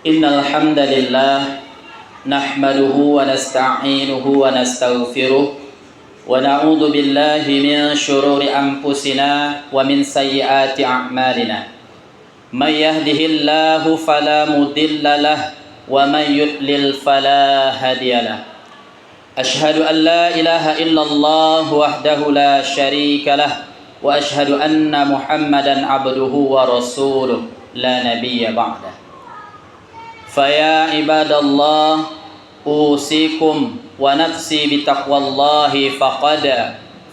إن الحمد لله نحمده ونستعينه ونستغفره ونعوذ بالله من شرور أنفسنا ومن سيئات أعمالنا من يهده الله فلا مضل له ومن يضلل فلا هادي له أشهد أن لا إله إلا الله وحده لا شريك له وأشهد أن محمدا عبده ورسوله لا نبي بعده فيا عباد الله أوصيكم ونفسي بتقوى الله فقد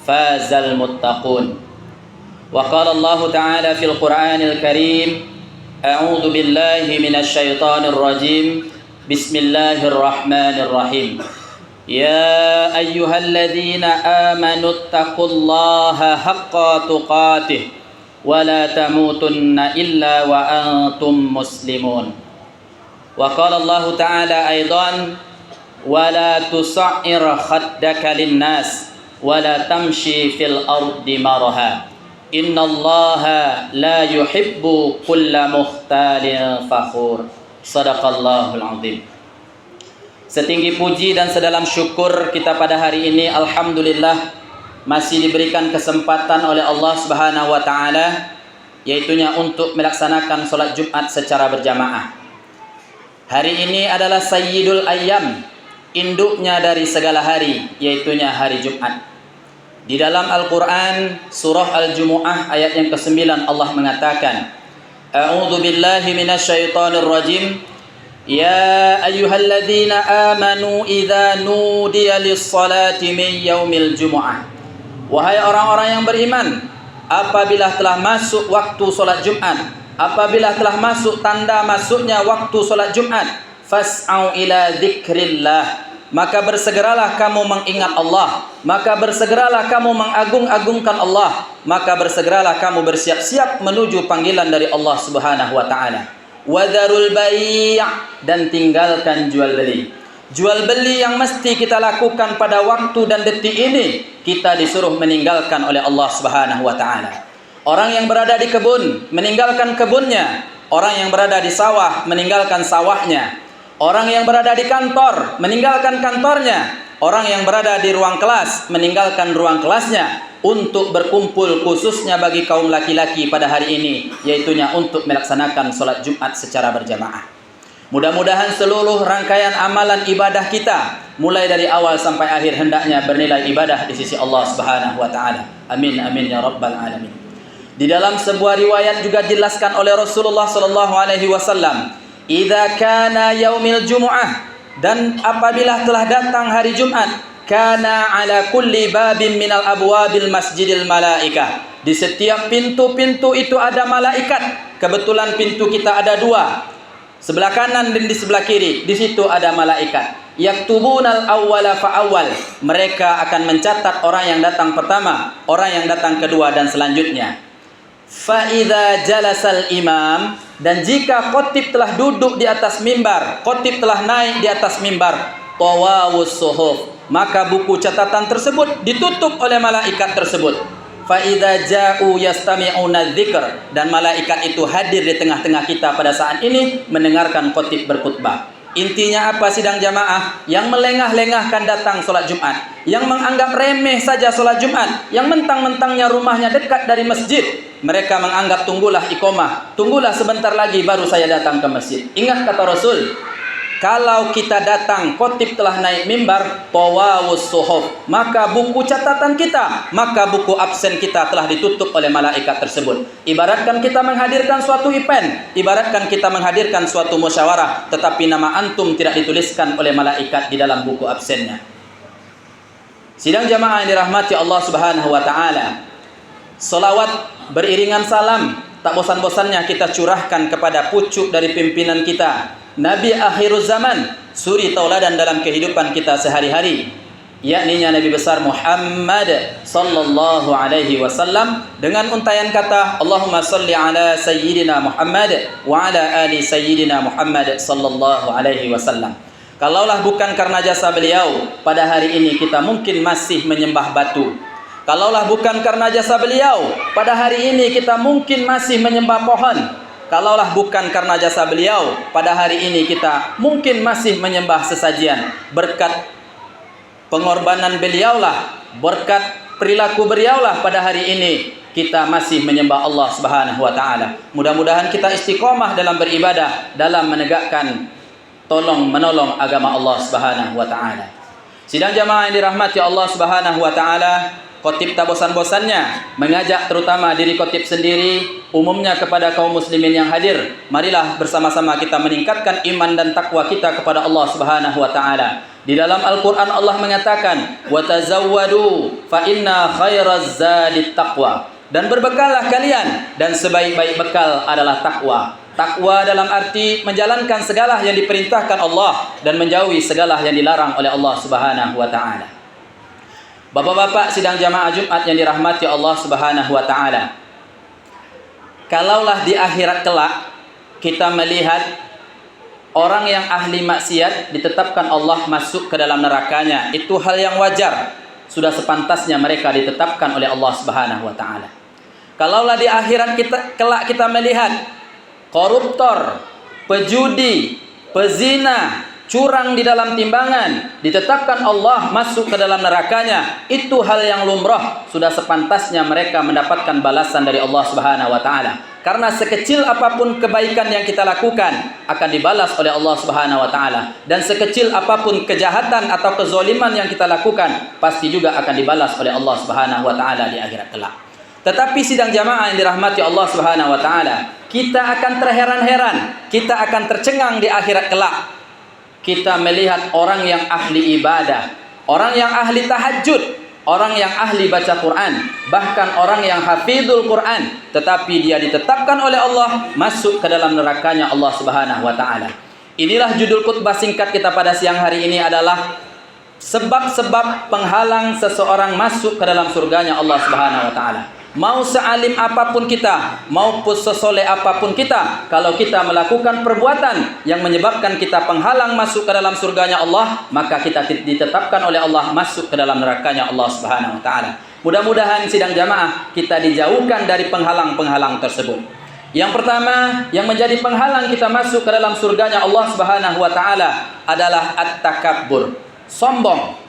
فاز المتقون وقال الله تعالى في القرآن الكريم أعوذ بالله من الشيطان الرجيم بسم الله الرحمن الرحيم يا أيها الذين آمنوا اتقوا الله حق تقاته ولا تموتن إلا وأنتم مسلمون وقال الله تعالى أيضا ولا تصعر خدك للناس ولا تمشي في الأرض مرها إن الله لا يحب كل مختال فخور صدق الله العظيم. Setinggi puji dan sedalam syukur kita pada hari ini, alhamdulillah masih diberikan kesempatan oleh Allah Subhanahu wa taala, yaitunya untuk melaksanakan salat Jumat secara berjamaah. Hari ini adalah Sayyidul Ayyam, induknya dari segala hari, yaitunya hari Jumat. Di dalam Al-Quran, surah Al-Jumu'ah ayat yang ke-9, Allah mengatakan, A'udzu billahi minasyaitonir rajim. Ya ayyuhalladzina amanu idza nudiya lis-salati min yaumil jumu'ah. Wahai orang-orang yang beriman, apabila telah masuk waktu salat Jumat, apabila telah masuk tanda masuknya waktu salat Jumat, fas'au ila dzikrillah, maka bersegeralah kamu mengingat Allah, maka bersegeralah kamu mengagung-agungkan Allah, maka bersegeralah kamu bersiap-siap menuju panggilan dari Allah Subhanahu wa taala. Wadharul bai', dan tinggalkan jual beli. Jual beli yang mesti kita lakukan pada waktu dan detik ini, kita disuruh meninggalkan oleh Allah Subhanahu wa taala. Orang yang berada di kebun meninggalkan kebunnya, orang yang berada di sawah meninggalkan sawahnya, orang yang berada di kantor meninggalkan kantornya, orang yang berada di ruang kelas meninggalkan ruang kelasnya, untuk berkumpul khususnya bagi kaum laki-laki pada hari ini, yaitunya untuk melaksanakan salat Jumat secara berjamaah. Mudah-mudahan seluruh rangkaian amalan ibadah kita mulai dari awal sampai akhir hendaknya bernilai ibadah di sisi Allah Subhanahu wa taala. Amin amin ya rabbal alamin. Di dalam sebuah riwayat juga dijelaskan oleh Rasulullah sallallahu alaihi wasallam, "Idza kana yaumil jumu'ah," dan apabila telah datang hari Jumat, "kana ala kulli babin minal abwabil masjidil malaikah." Di setiap pintu-pintu itu ada malaikat. Kebetulan pintu kita ada dua, sebelah kanan dan di sebelah kiri. Di situ ada malaikat. Yaktubunal awwala fa awwal. Mereka akan mencatat orang yang datang pertama, orang yang datang kedua, dan selanjutnya. Fa'idha jalasal imam, dan jika khotib telah duduk di atas mimbar, khotib telah naik di atas mimbar, tawawus suhuf, maka buku catatan tersebut ditutup oleh malaikat tersebut. Fa'idha ja'u yastami'una dzikr, dan malaikat itu hadir di tengah-tengah kita pada saat ini mendengarkan khotib berkhutbah. Intinya apa sidang jamaah? Yang melengah-lengahkan datang salat Jumat, yang menganggap remeh saja salat Jumat, yang mentang-mentangnya rumahnya dekat dari masjid, mereka menganggap tunggulah iqamah, tunggulah sebentar lagi baru saya datang ke masjid. Ingat kata Rasul, kalau kita datang khotib telah naik mimbar, tawawus suhuf, maka buku catatan kita, maka buku absen kita telah ditutup oleh malaikat tersebut. Ibaratkan kita menghadirkan suatu event, ibaratkan kita menghadirkan suatu musyawarah, tetapi nama antum tidak dituliskan oleh malaikat di dalam buku absennya. Sidang jamaah yang dirahmati Allah Subhanahu wa taala, salawat beriringan salam tak bosan-bosannya kita curahkan kepada pucuk dari pimpinan kita, Nabi akhirul zaman, suri tauladan dalam kehidupan kita sehari-hari, yakni Nabi besar Muhammad sallallahu alaihi wasallam, dengan untayan kata Allahumma salli ala sayyidina Muhammad wa ala ali sayyidina Muhammad sallallahu alaihi wasallam. Kalaulah bukan karena jasa beliau, pada hari ini kita mungkin masih menyembah batu. Kalaulah bukan karena jasa beliau, pada hari ini kita mungkin masih menyembah pohon. Kalaulah bukan karena jasa beliau, pada hari ini kita mungkin masih menyembah sesajian. Berkat pengorbanan beliaulah, berkat perilaku beliaulah pada hari ini kita masih menyembah Allah Subhanahu wa taala. Mudah-mudahan kita istiqomah dalam beribadah, dalam menegakkan tolong menolong agama Allah Subhanahu wa taala. Sidang jamaah yang dirahmati Allah Subhanahu wa taala, khotib tak bosan-bosannya mengajak terutama diri khotib sendiri, umumnya kepada kaum muslimin yang hadir. Marilah bersama-sama kita meningkatkan iman dan takwa kita kepada Allah Subhanahu wa taala. Di dalam Al-Qur'an Allah mengatakan, "Wa tazawwadu fa inna khairaz zadit taqwa." Dan berbekallah kalian, dan sebaik-baik bekal adalah takwa. Takwa dalam arti menjalankan segala yang diperintahkan Allah dan menjauhi segala yang dilarang oleh Allah Subhanahu wa taala. Bapak-bapak sidang jamaah Jumat yang dirahmati Allah Subhanahu wa taala. Kalaulah di akhirat kelak kita melihat orang yang ahli maksiat ditetapkan Allah masuk ke dalam nerakanya, itu hal yang wajar. Sudah sepantasnya mereka ditetapkan oleh Allah Subhanahu wa taala. Kalaulah di akhirat kelak kita melihat koruptor, pejudi, pezina, curang di dalam timbangan ditetapkan Allah masuk ke dalam nerakanya, itu hal yang lumrah. Sudah sepantasnya mereka mendapatkan balasan dari Allah Subhanahu wa taala. Karena sekecil apapun kebaikan yang kita lakukan akan dibalas oleh Allah Subhanahu wa taala, dan sekecil apapun kejahatan atau kezaliman yang kita lakukan pasti juga akan dibalas oleh Allah Subhanahu wa taala di akhirat kelak. Tetapi sidang jamaah yang dirahmati Allah Subhanahu wa taala, kita akan terheran-heran, kita akan tercengang di akhirat kelak. Kita melihat orang yang ahli ibadah, orang yang ahli tahajud, orang yang ahli baca Quran, bahkan orang yang hafizul Quran, tetapi dia ditetapkan oleh Allah masuk ke dalam nerakanya Allah Subhanahu wa taala. Inilah judul khutbah singkat kita pada siang hari ini adalah sebab-sebab penghalang seseorang masuk ke dalam surganya Allah Subhanahu wa taala. Mau sealim apapun kita, maupun sesoleh apapun kita, kalau kita melakukan perbuatan yang menyebabkan kita penghalang masuk ke dalam surganya Allah, maka kita ditetapkan oleh Allah masuk ke dalam nerakanya Allah Subhanahu wa taala. Mudah-mudahan sidang jamaah kita dijauhkan dari penghalang-penghalang tersebut. Yang pertama yang menjadi penghalang kita masuk ke dalam surganya Allah Subhanahu wa taala adalah at-takabbur, sombong.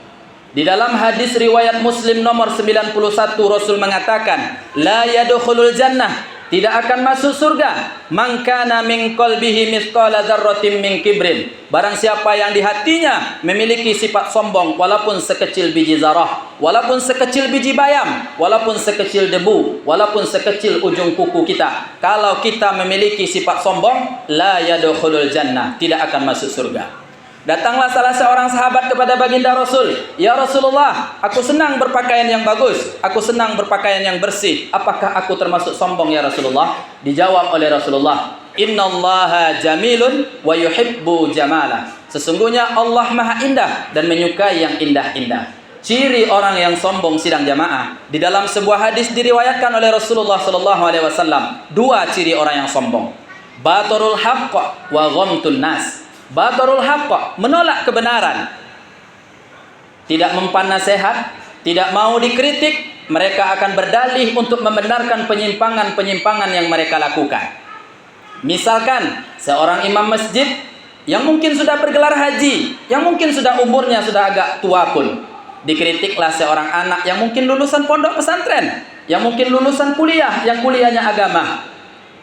Di dalam hadis riwayat Muslim nomor 91 Rasul mengatakan, la yadkhulul jannah, tidak akan masuk surga, man kana min qalbihi mithqala dzarratin min kibrin, barang siapa yang di hatinya memiliki sifat sombong walaupun sekecil biji zarah, walaupun sekecil biji bayam, walaupun sekecil debu, walaupun sekecil ujung kuku kita. Kalau kita memiliki sifat sombong, la yadkhulul jannah, tidak akan masuk surga. Datanglah salah seorang sahabat kepada baginda Rasul, "Ya Rasulullah, aku senang berpakaian yang bagus, aku senang berpakaian yang bersih. Apakah aku termasuk sombong ya Rasulullah?" Dijawab oleh Rasulullah, "Innallaha jamilun wa yuhibbu jamala." Sesungguhnya Allah Maha Indah dan menyukai yang indah-indah. Ciri orang yang sombong sidang jamaah, di dalam sebuah hadis diriwayatkan oleh Rasulullah sallallahu alaihi wasallam, dua ciri orang yang sombong. Batarul haqq wa ghamtun nas. Batarul haqq, menolak kebenaran, tidak mempan nasihat, tidak mau dikritik. Mereka akan berdalih untuk membenarkan penyimpangan-penyimpangan yang mereka lakukan. Misalkan seorang imam masjid yang mungkin sudah bergelar haji, yang mungkin sudah umurnya sudah agak tua pun, dikritiklah seorang anak yang mungkin lulusan pondok pesantren, yang mungkin lulusan kuliah, yang kuliahnya agama.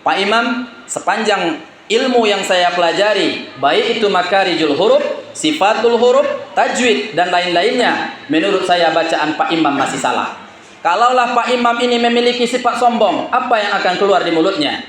Pak Imam, sepanjang ilmu yang saya pelajari, baik itu makarijul huruf, sifatul huruf, tajwid, dan lain-lainnya, menurut saya bacaan Pak Imam masih salah. Kalaulah Pak Imam ini memiliki sifat sombong, apa yang akan keluar di mulutnya?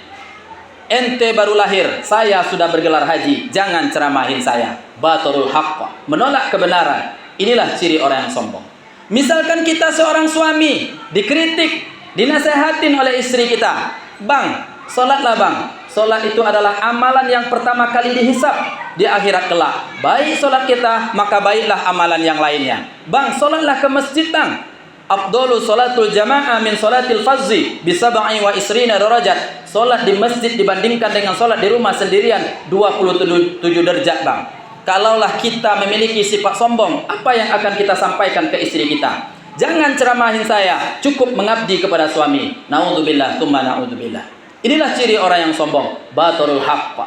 Ente baru lahir, saya sudah bergelar haji, jangan ceramahin saya. Batarul haqq, menolak kebenaran. Inilah ciri orang yang sombong. Misalkan kita seorang suami, dikritik, dinasehatin oleh istri kita, "Bang, sholatlah bang. Sholat itu adalah amalan yang pertama kali dihisab di akhirat kelak. Baik sholat kita, maka baiklah amalan yang lainnya. Bang, sholatlah ke masjid bang. Afdhalu sholatul jamaah min sholatil fazzi bisab'i wa isrina darajat." Sholat di masjid dibandingkan dengan sholat di rumah sendirian 27 derajat bang. Kalaulah kita memiliki sifat sombong, apa yang akan kita sampaikan ke istri kita? Jangan ceramahin saya, cukup mengabdi kepada suami. Naudzubillah, tsumma naudzubillah. Inilah ciri orang yang sombong, batarul haqq.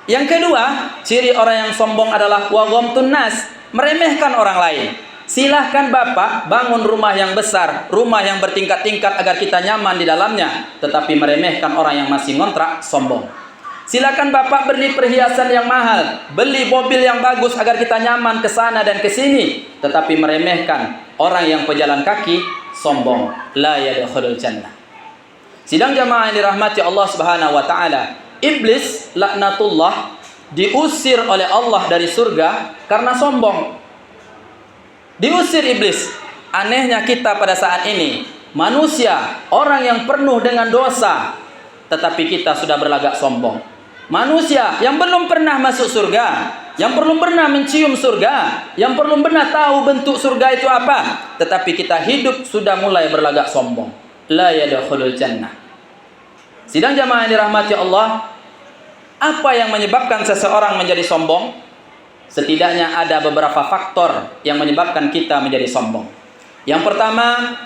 Yang kedua, ciri orang yang sombong adalah wa ghamtun nas, meremehkan orang lain. Silahkan Bapak bangun rumah yang besar, rumah yang bertingkat-tingkat agar kita nyaman di dalamnya, tetapi meremehkan orang yang masih ngontrak, sombong. Silakan Bapak beli perhiasan yang mahal, beli mobil yang bagus agar kita nyaman ke sana dan ke sini, tetapi meremehkan orang yang pejalan kaki, sombong. La yadkhulul jannah. Sidang jamaah yang dirahmati Allah Subhanahu wa taala, iblis laknatullah diusir oleh Allah dari surga karena sombong. Diusir iblis. Anehnya kita pada saat ini, manusia, orang yang penuh dengan dosa, tetapi kita sudah berlagak sombong. Manusia yang belum pernah masuk surga, yang belum pernah mencium surga, yang belum pernah tahu bentuk surga itu apa, tetapi kita hidup sudah mulai berlagak sombong. La yadkhulul jannah. Sidang jamaah yang dirahmati Allah, apa yang menyebabkan seseorang menjadi sombong? Setidaknya ada beberapa faktor yang menyebabkan kita menjadi sombong. Yang pertama,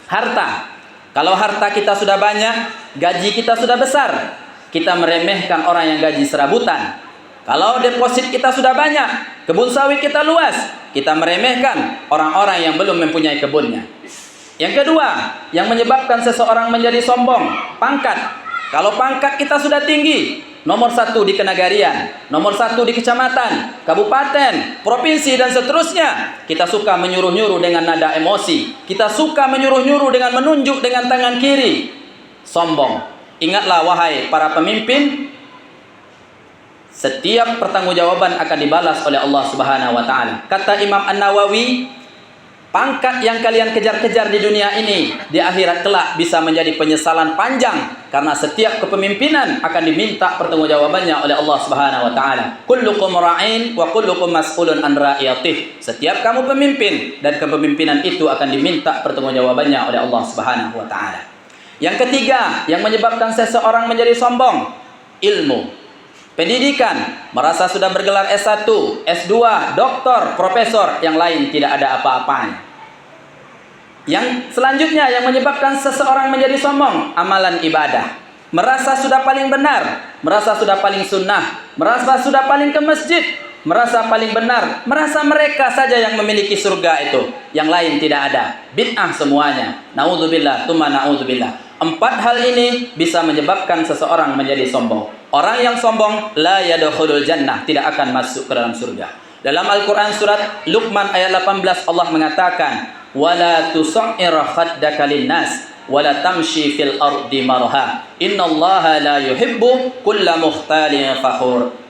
harta. Kalau harta kita sudah banyak, gaji kita sudah besar, kita meremehkan orang yang gaji serabutan. Kalau deposit kita sudah banyak, kebun sawit kita luas, kita meremehkan orang-orang yang belum mempunyai kebunnya. Yang kedua, yang menyebabkan seseorang menjadi sombong, pangkat. Kalau pangkat kita sudah tinggi, nomor 1 di kenagarian, nomor 1 di kecamatan, kabupaten, provinsi dan seterusnya, kita suka menyuruh-nyuruh dengan nada emosi, kita suka menyuruh-nyuruh dengan menunjuk dengan tangan kiri, sombong. Ingatlah wahai para pemimpin, setiap pertanggungjawaban akan dibalas oleh Allah Subhanahu wa taala. Kata Imam An-Nawawi, pangkat yang kalian kejar-kejar di dunia ini, di akhirat kelak bisa menjadi penyesalan panjang, karena setiap kepemimpinan akan diminta pertanggungjawabannya oleh Allah Subhanahu wa taala. Kullukum ra'in wa kullukum mas'ulun an ra'iyatih. Setiap kamu pemimpin dan kepemimpinan itu akan diminta pertanggungjawabannya oleh Allah Subhanahu wa taala. Yang ketiga, yang menyebabkan seseorang menjadi sombong, ilmu. Pendidikan, merasa sudah bergelar S1, S2, doktor, profesor, yang lain tidak ada apa-apanya. Yang selanjutnya yang menyebabkan seseorang menjadi sombong, amalan ibadah. Merasa sudah paling benar, merasa sudah paling sunnah, merasa sudah paling ke masjid, merasa paling benar, merasa mereka saja yang memiliki surga itu, yang lain tidak ada. Bid'ah semuanya. Na'udzubillah, tsumma na'udzubillah. 4 hal ini bisa menyebabkan seseorang menjadi sombong. Orang yang sombong la yadkhulul jannah, tidak akan masuk ke dalam surga. Dalam Al-Qur'an surat Luqman ayat 18 Allah mengatakan, wala tusa'ir khaddaka linnas wala tamshi fil ardi marha innallaha la yuhibbu kulla mukhtalin fakhur.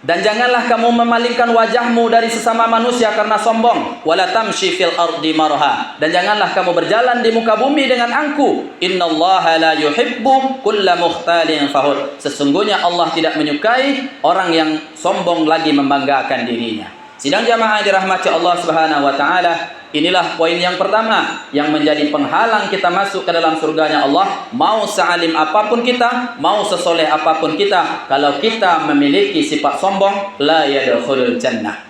Dan janganlah kamu memalingkan wajahmu dari sesama manusia karena sombong. Wala tamshi fil ardi marha. Dan janganlah kamu berjalan di muka bumi dengan angku. Innallaha la yuhibbu kulla mukhtalin fakhur. Sesungguhnya Allah tidak menyukai orang yang sombong lagi membanggakan dirinya. Sidang jamaah dirahmati Allah Subhanahu wa taala, inilah poin yang pertama yang menjadi penghalang kita masuk ke dalam surganya Allah. Mau sealim apapun kita, mau sesoleh apapun kita, kalau kita memiliki sifat sombong, la yadkhulul jannah.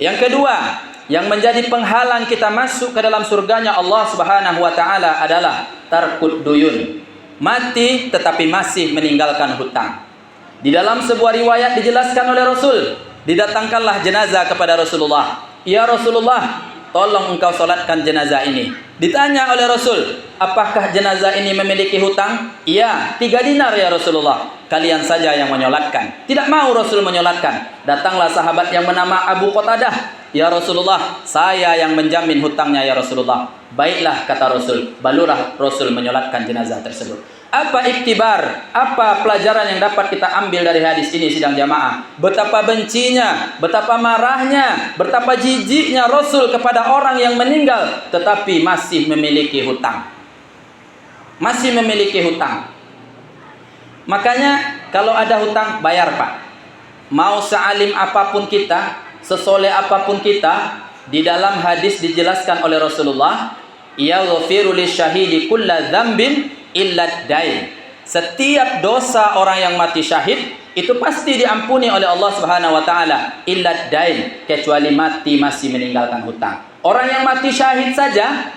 Yang kedua, yang menjadi penghalang kita masuk ke dalam surganya Allah Subhanahu wa taala adalah tarkud duyun. Mati tetapi masih meninggalkan hutang. Di dalam sebuah riwayat dijelaskan oleh Rasul, didatangkanlah jenazah kepada Rasulullah. Ya Rasulullah, tolong engkau solatkan jenazah ini. Ditanya oleh Rasul, apakah jenazah ini memiliki hutang? Iya, 3 dinar ya Rasulullah. Kalian saja yang menyolatkan. Tidak mau Rasul menyolatkan. Datanglah sahabat yang bernama Abu Qatadah. Ya Rasulullah, saya yang menjamin hutangnya ya Rasulullah. Baiklah kata Rasul, balulah Rasul menyolatkan jenazah tersebut. Apa iktibar, apa pelajaran yang dapat kita ambil dari hadis ini sidang jamaah? Betapa bencinya, betapa marahnya, betapa jijiknya Rasul kepada orang yang meninggal tetapi masih memiliki hutang. Masih memiliki hutang. Makanya kalau ada hutang, bayar Pak. Mau sealim apapun kita, sesoleh apapun kita, di dalam hadis dijelaskan oleh Rasulullah, yaghfiru lisyahidi kulla dzambin illa dain. Setiap dosa orang yang mati syahid itu pasti diampuni oleh Allah Subhanahu wa taala, illa dain, kecuali mati masih meninggalkan hutang. Orang yang mati syahid saja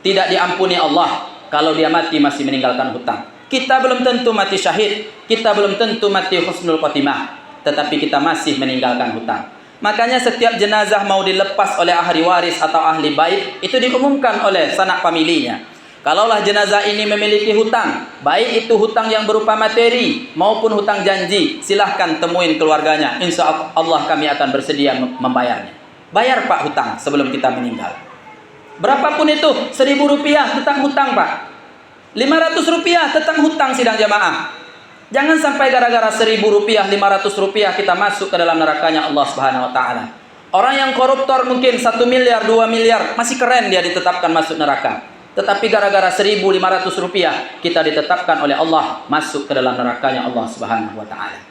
tidak diampuni Allah. kalau dia mati masih meninggalkan hutang. Kita belum tentu mati syahid, kita belum tentu mati husnul khotimah, tetapi kita masih meninggalkan hutang. Makanya setiap jenazah mau dilepas oleh ahli waris atau ahli bait, itu diumumkan oleh sanak familinya. Kalaulah jenazah ini memiliki hutang, baik itu hutang yang berupa materi maupun hutang janji, silahkan temuin keluarganya. Insya Allah kami akan bersedia membayarnya. Bayar Pak hutang sebelum kita meninggal. Berapapun itu, 1.000 rupiah tetap hutang Pak. 500 rupiah tetap hutang sidang jamaah. Jangan sampai gara-gara 1.000 rupiah, 500 rupiah kita masuk ke dalam nerakanya Allah Subhanahu wa Ta'ala. Orang yang koruptor mungkin 1 miliar, 2 miliar, masih keren dia ditetapkan masuk neraka. Tetapi gara-gara 1.500 rupiah kita ditetapkan oleh Allah masuk ke dalam nerakanya Allah Subhanahu wa Ta'ala.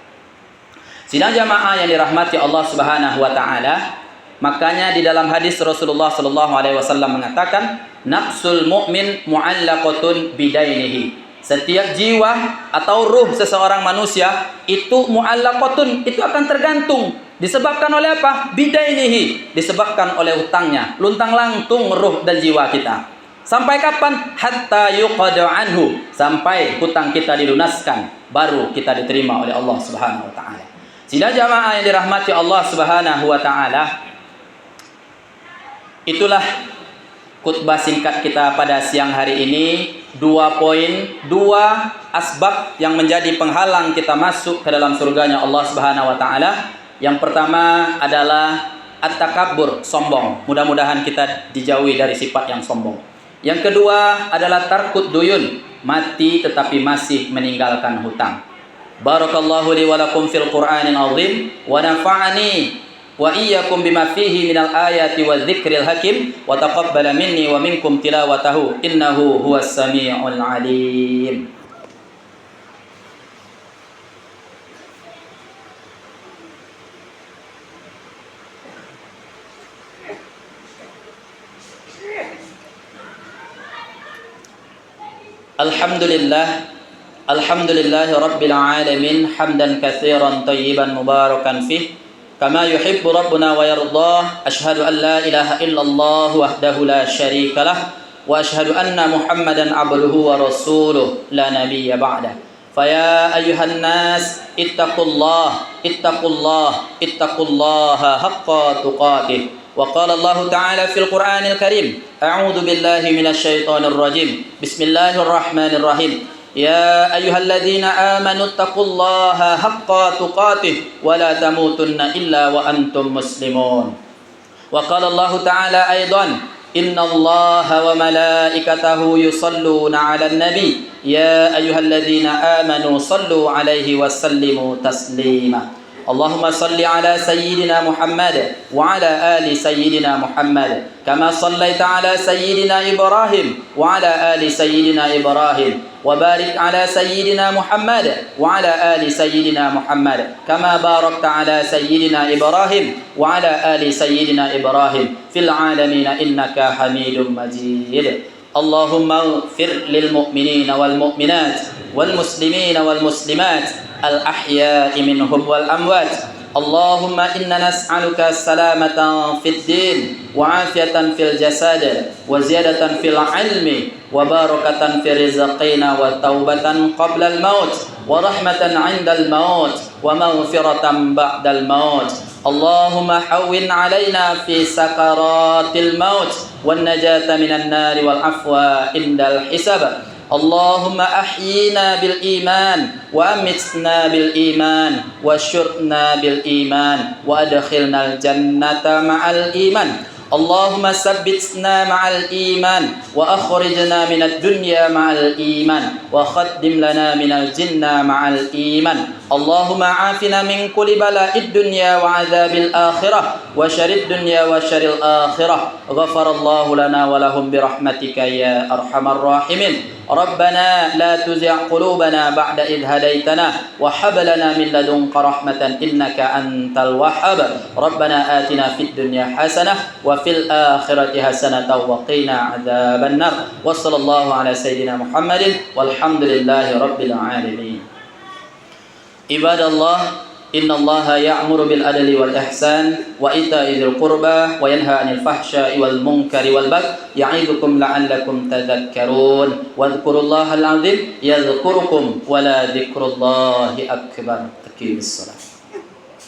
Sidang jamaah yang dirahmati Allah Subhanahu wa Ta'ala, makanya di dalam hadis Rasulullah sallallahu alaihi wasallam mengatakan, nafsul mu'min mu'allaqatun bidainihi. Setiap jiwa atau ruh seseorang manusia itu mu'allaqatun, itu akan tergantung. Disebabkan oleh apa? Bidainihi, disebabkan oleh hutangnya. Luntang-lantung ruh dan jiwa kita. Sampai kapan? Hatta yuqada anhu, sampai hutang kita dilunaskan, baru kita diterima oleh Allah Subhanahu wa Ta'ala. Sidang jamaah yang dirahmati Allah Subhanahu wa Ta'ala, itulah khutbah singkat kita pada siang hari ini. 2 poin, 2 asbab yang menjadi penghalang kita masuk ke dalam surganya Allah Subhanahu wa Ta'ala. Yang pertama adalah at-takabbur, sombong. Mudah-mudahan kita dijauhi dari sifat yang sombong. Yang kedua adalah tarkut duyun, mati tetapi masih meninggalkan hutang. Barakallahu li wa lakum fil Qur'anil azim wa nafa'ani wa iyyakum bima fihi minal ayati wa dzikril hakim wa taqabbala minni wa minkum tilawatahu innahu huwas samiul alim. Alhamdulillahi rabbil alamin hamdan katsiran thayyiban mubarakan fih kama yuhibbu rabbuna wa yardah. Asyhadu an la ilaha illallah wahdahu la syarika lah wa asyhadu anna Muhammadan abduhu wa rasuluh la nabiyya ba'dah. Faya ayyuhan nas ittaqullaha haqqa tuqatih. Wa qala Allah ta'ala fil Qur'anil Karim, a'udzu billahi minasy syaithanir rajim. Bismillahirrahmanirrahim. Ya ayyuhalladzina amanu taqullaha haqqa tuqatih wa la tamutunna illa wa antum muslimun. Wa qala Allah ta'ala aidan, innallaha wa malaikatahu yusalluna 'alan nabi ya ayyuhalladzina amanu sallu 'alaihi wa sallimu taslima. Allahumma salli ala sayyidina Muhammad wa ala ali sayyidina Muhammad kama sallaita ala sayyidina Ibrahim wa ala ali sayyidina Ibrahim wa barik ala sayyidina Muhammad wa ala ali sayyidina Muhammad kama barakta ala sayyidina Ibrahim wa ala ali sayyidina Ibrahim fil alamin innaka Hamidum Majid. Allahumma ighfir lil mu'minina wal mu'minat wal muslimina wal muslimat al-ahya'i minhum wal amwat. Allahumma inna nas'aluka salamatan fid din wa afiyatan fil jasad wa ziyadatan fil ilmi wa barakatan fi rizqina wa taubatan qabla al-maut wa rahmatan 'inda al-maut wa maghfiratan ba'da al-maut. Allahumma hawwin 'alaina fi sakaratil maut wan najata minan nari wal afwa indal hisab. Allahumma ahyina bil iman wa amitna bil iman wa syurna bil iman wa adkhilnal jannata ma'al iman. Allahumma sabbitna ma'al iman wa akhrijna minad dunya ma'al iman wa khaddim lana minal jinna ma'al iman. Allahumma afina min kulli bala'id dunya wa adzabil akhirah wa syarid dunya wa syaril akhirah. Ghafarallahu lana wa lahum birahmatika ya arhamar rahimin. Rabbana la tuzigh qulubana ba'da idh hadaytana wa hab lana min ladunka rahmatan innaka antal wahhab. Rabbana atina fid dunya hasanah wa fil akhirati hasanatan wa qina adzaban nar. Wa sallallahu ala sayyidina Muhammadin walhamdulillahi rabbil alamin. Ibadallah, Innallaha ya'muru bil adli wal ihsan wa ita'i dzil qurba wa yanha 'anil fahsya'i wal munkari wal baghi ya'idukum la'allakum tadhakkarun. Wadhkurullahal 'azim yadhkurukum wa la dzikrullahi akbar. Aqimissalah.